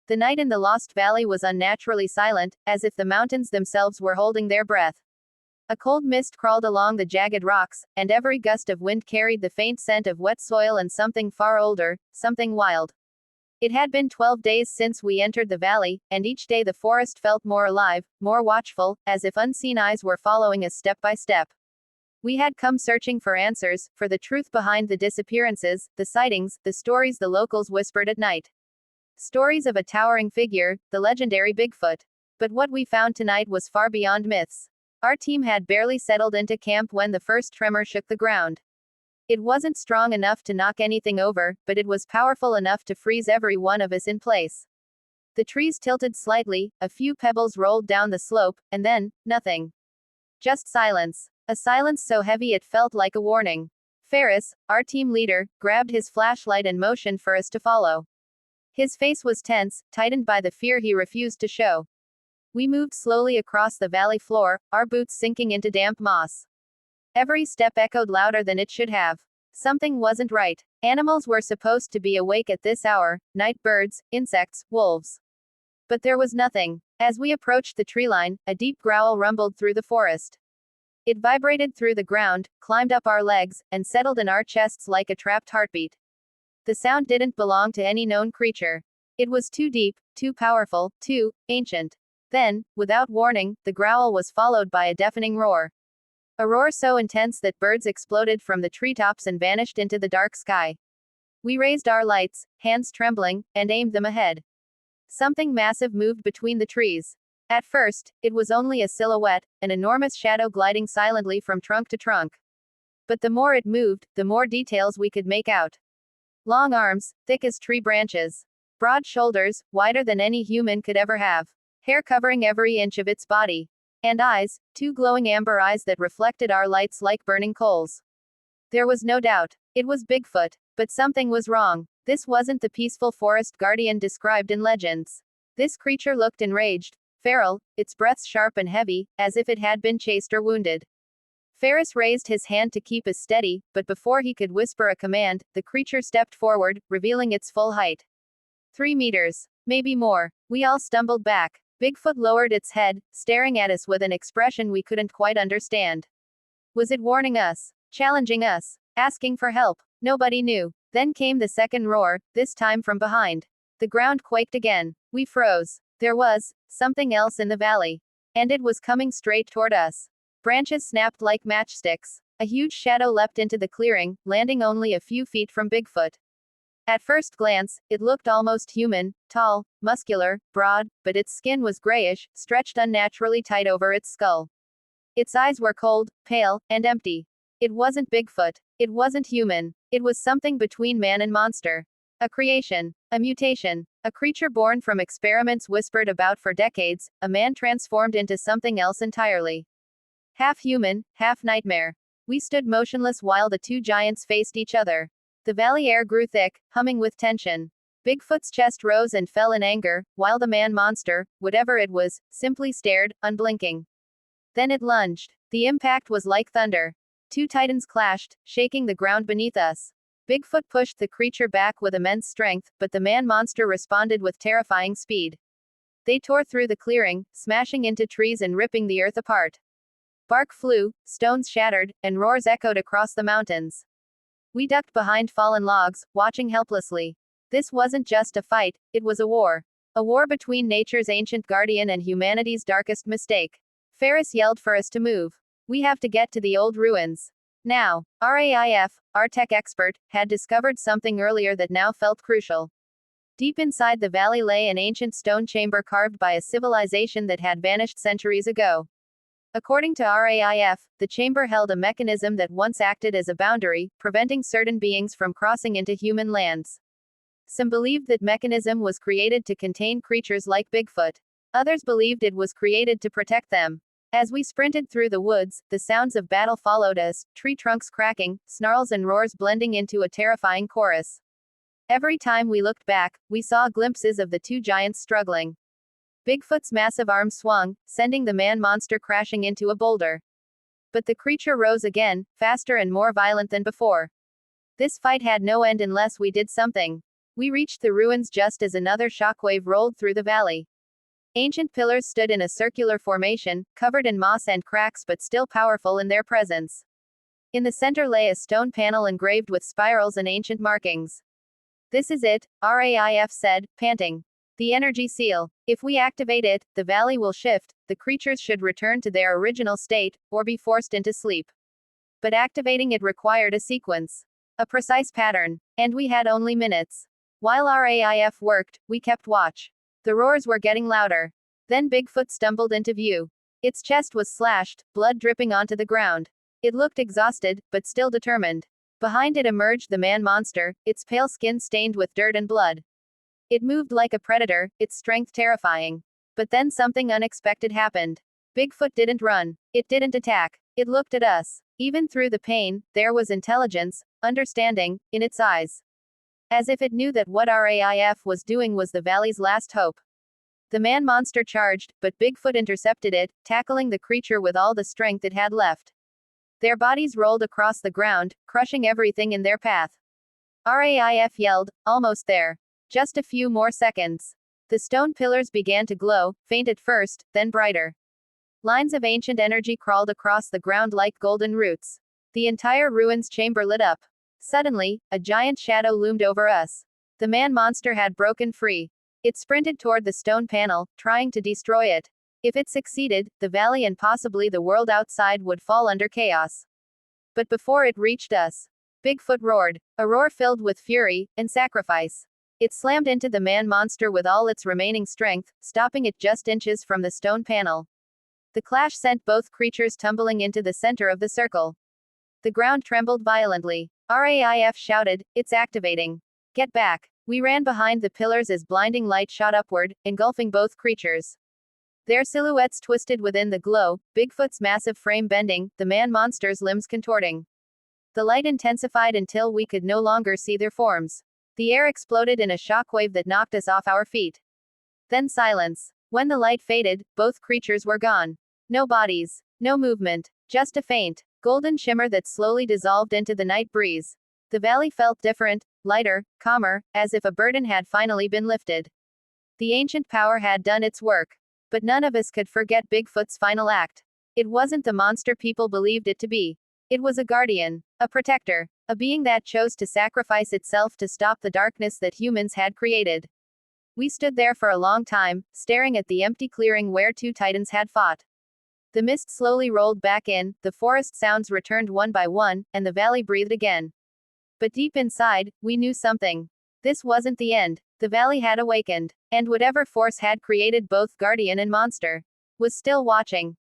The night in the Lost Valley was unnaturally silent, as if the mountains themselves were holding their breath. A cold mist crawled along the jagged rocks, and every gust of wind carried the faint scent of wet soil and something far older, something wild. It had been 12 days since we entered the valley, and each day the forest felt more alive, more watchful, as if unseen eyes were following us step by step. We had come searching for answers, for the truth behind the disappearances, the sightings, the stories the locals whispered at night. Stories of a towering figure, the legendary Bigfoot. But what we found tonight was far beyond myths. Our team had barely settled into camp when the first tremor shook the ground. It wasn't strong enough to knock anything over, but it was powerful enough to freeze every one of us in place. The trees tilted slightly, a few pebbles rolled down the slope, and then, nothing. Just silence. A silence so heavy it felt like a warning. Ferris, our team leader, grabbed his flashlight and motioned for us to follow. His face was tense, tightened by the fear he refused to show. We moved slowly across the valley floor, our boots sinking into damp moss. Every step echoed louder than it should have. Something wasn't right. Animals were supposed to be awake at this hour, night birds, insects, wolves. But there was nothing. As we approached the treeline, a deep growl rumbled through the forest. It vibrated through the ground, climbed up our legs, and settled in our chests like a trapped heartbeat. The sound didn't belong to any known creature. It was too deep, too powerful, too ancient. Then, without warning, the growl was followed by a deafening roar. A roar so intense that birds exploded from the treetops and vanished into the dark sky. We raised our lights, hands trembling, and aimed them ahead. Something massive moved between the trees. At first, it was only a silhouette, an enormous shadow gliding silently from trunk to trunk. But the more it moved, the more details we could make out. Long arms, thick as tree branches. Broad shoulders, wider than any human could ever have. Hair covering every inch of its body. And eyes, two glowing amber eyes that reflected our lights like burning coals. There was no doubt. It was Bigfoot. But something was wrong. This wasn't the peaceful forest guardian described in legends. This creature looked enraged, feral, its breath sharp and heavy, as if it had been chased or wounded. Ferris raised his hand to keep us steady, but before he could whisper a command, the creature stepped forward, revealing its full height. 3 meters. Maybe more. We all stumbled back. Bigfoot lowered its head, staring at us with an expression we couldn't quite understand. Was it warning us? Challenging us? Asking for help? Nobody knew. Then came the second roar, this time from behind. The ground quaked again. We froze. There was something else in the valley. And it was coming straight toward us. Branches snapped like matchsticks. A huge shadow leapt into the clearing, landing only a few feet from Bigfoot. At first glance, it looked almost human, tall, muscular, broad, but its skin was grayish, stretched unnaturally tight over its skull. Its eyes were cold, pale, and empty. It wasn't Bigfoot. It wasn't human. It was something between man and monster. A creation. A mutation. A creature born from experiments whispered about for decades, a man transformed into something else entirely. Half human, half nightmare. We stood motionless while the two giants faced each other. The valley air grew thick, humming with tension. Bigfoot's chest rose and fell in anger, while the man-monster, whatever it was, simply stared, unblinking. Then it lunged. The impact was like thunder. Two titans clashed, shaking the ground beneath us. Bigfoot pushed the creature back with immense strength, but the man-monster responded with terrifying speed. They tore through the clearing, smashing into trees and ripping the earth apart. Bark flew, stones shattered, and roars echoed across the mountains. We ducked behind fallen logs, watching helplessly. This wasn't just a fight, it was a war. A war between nature's ancient guardian and humanity's darkest mistake. Ferris yelled for us to move. We have to get to the old ruins. Now, RAIF, our tech expert, had discovered something earlier that now felt crucial. Deep inside the valley lay an ancient stone chamber carved by a civilization that had vanished centuries ago. According to RAIF, the chamber held a mechanism that once acted as a boundary, preventing certain beings from crossing into human lands. Some believed that mechanism was created to contain creatures like Bigfoot. Others believed it was created to protect them. As we sprinted through the woods, the sounds of battle followed us, tree trunks cracking, snarls and roars blending into a terrifying chorus. Every time we looked back, we saw glimpses of the two giants struggling. Bigfoot's massive arms swung, sending the man-monster crashing into a boulder. But the creature rose again, faster and more violent than before. This fight had no end unless we did something. We reached the ruins just as another shockwave rolled through the valley. Ancient pillars stood in a circular formation, covered in moss and cracks but still powerful in their presence. In the center lay a stone panel engraved with spirals and ancient markings. "This is it," Raif said, panting. "The energy seal. If we activate it, the valley will shift, the creatures should return to their original state, or be forced into sleep. But activating it required a sequence. A precise pattern. And we had only minutes. While Raif worked, we kept watch. The roars were getting louder. Then Bigfoot stumbled into view. Its chest was slashed, blood dripping onto the ground. It looked exhausted, but still determined. Behind it emerged the man-monster, its pale skin stained with dirt and blood. It moved like a predator, its strength terrifying. But then something unexpected happened. Bigfoot didn't run. It didn't attack. It looked at us. Even through the pain, there was intelligence, understanding, in its eyes. As if it knew that what Raif was doing was the valley's last hope. The man-monster charged, but Bigfoot intercepted it, tackling the creature with all the strength it had left. Their bodies rolled across the ground, crushing everything in their path. Raif yelled, "Almost there. Just a few more seconds." The stone pillars began to glow, faint at first, then brighter. Lines of ancient energy crawled across the ground like golden roots. The entire ruins chamber lit up. Suddenly, a giant shadow loomed over us. The man-monster had broken free. It sprinted toward the stone panel, trying to destroy it. If it succeeded, the valley and possibly the world outside would fall under chaos. But before it reached us, Bigfoot roared, a roar filled with fury and sacrifice. It slammed into the man-monster with all its remaining strength, stopping it just inches from the stone panel. The clash sent both creatures tumbling into the center of the circle. The ground trembled violently. Raif shouted, "It's activating. Get back." We ran behind the pillars as blinding light shot upward, engulfing both creatures. Their silhouettes twisted within the glow, Bigfoot's massive frame bending, the man-monster's limbs contorting. The light intensified until we could no longer see their forms. The air exploded in a shockwave that knocked us off our feet. Then silence. When the light faded, both creatures were gone. No bodies. No movement. Just a faint, golden shimmer that slowly dissolved into the night breeze. The valley felt different, lighter, calmer, as if a burden had finally been lifted. The ancient power had done its work. But none of us could forget Bigfoot's final act. It wasn't the monster people believed it to be. It was a guardian, a protector, a being that chose to sacrifice itself to stop the darkness that humans had created. We stood there for a long time, staring at the empty clearing where two titans had fought. The mist slowly rolled back in, the forest sounds returned one by one, and the valley breathed again. But deep inside, we knew something. This wasn't the end. The valley had awakened. And whatever force had created both guardian and monster was still watching.